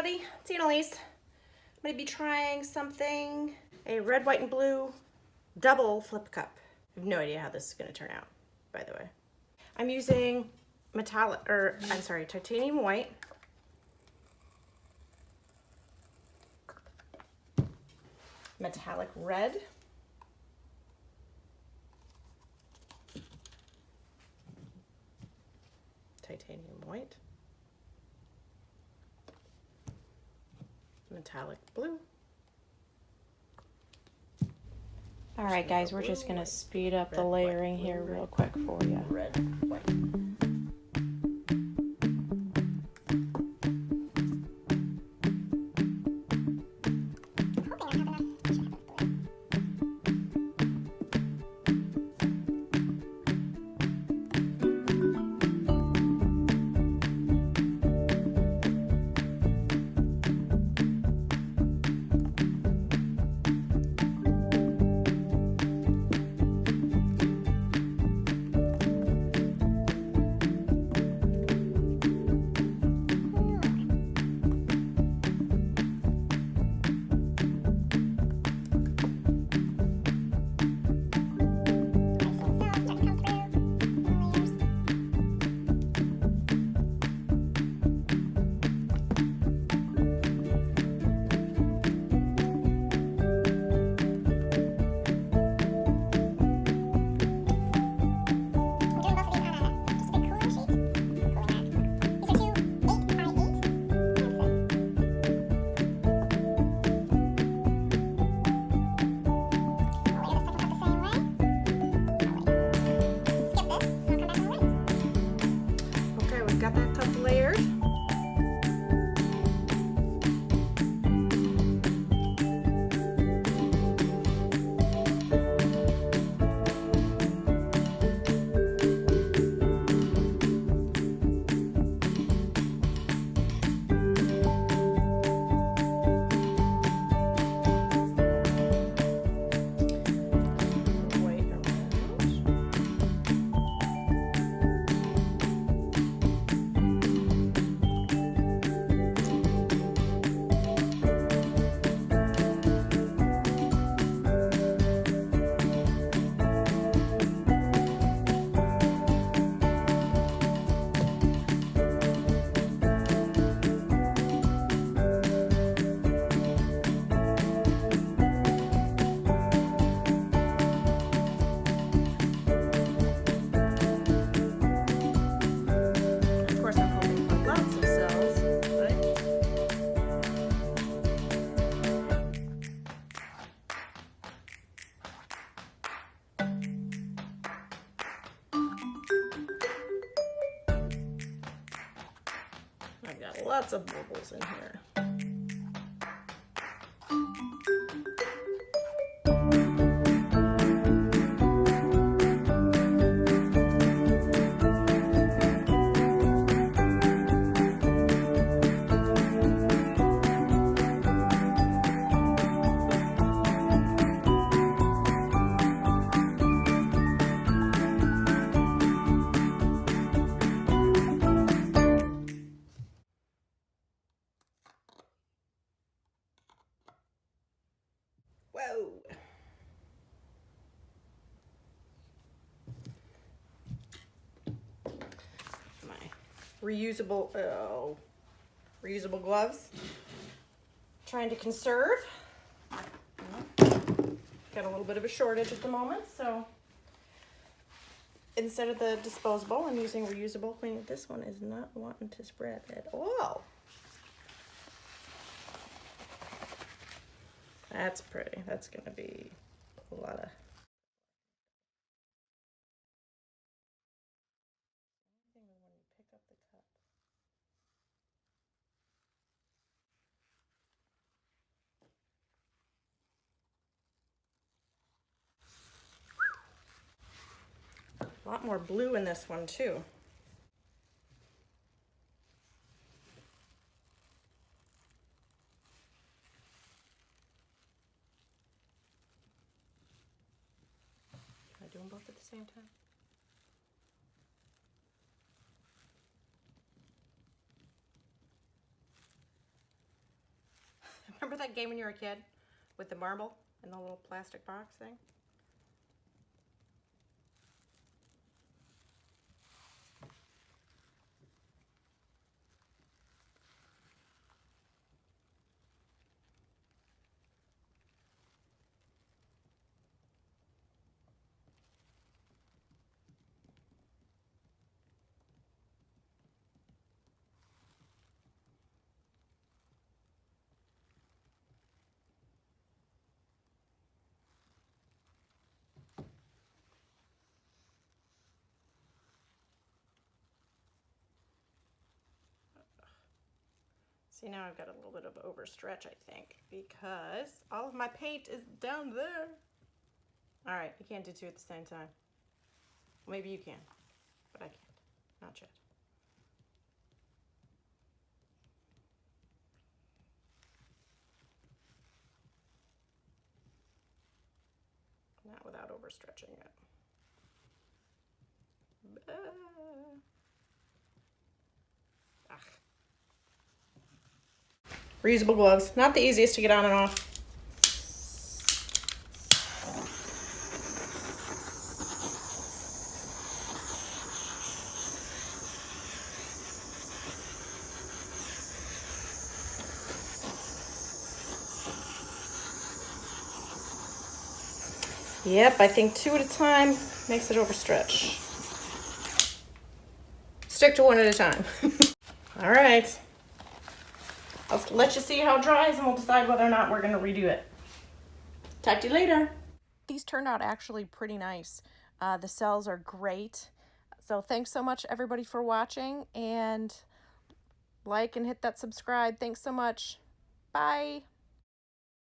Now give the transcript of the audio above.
everybody, it's Annalise. I'm going to be trying something, a red, white, and blue double flip cup. I have no idea how this is going to turn out, by the way. I'm using titanium white, metallic red, titanium white, metallic blue. All right, guys, we're just going to speed up the layering here real quick for you. Red, white. Got that cup layered. I've got lots of bubbles in here. Whoa. My reusable gloves. Trying to conserve. Got a little bit of a shortage at the moment, so instead of the disposable, I'm using reusable cleaning. This one is not wanting to spread at all. That's pretty. That's going to be a lot of... when you pick up the cup. A lot more blue in this one too. Can I do them both at the same time? that game when you were a kid with the marble in the little plastic box thing? See, now I've got a little bit of overstretch, I think, because all of my paint is down there. All right, you can't do two at the same time. Maybe you can, but I can't. Not yet. Not without overstretching it. Reusable gloves. Not the easiest to get on and off. Yep, I think 2 at a time makes it overstretch. Stick to 1 at a time. All right. I'll let you see how it dries and we'll decide whether or not we're going to redo it. Talk to you later. These turned out actually pretty nice. The cells are great. So thanks so much everybody for watching, and like and hit that subscribe. Thanks so much. Bye.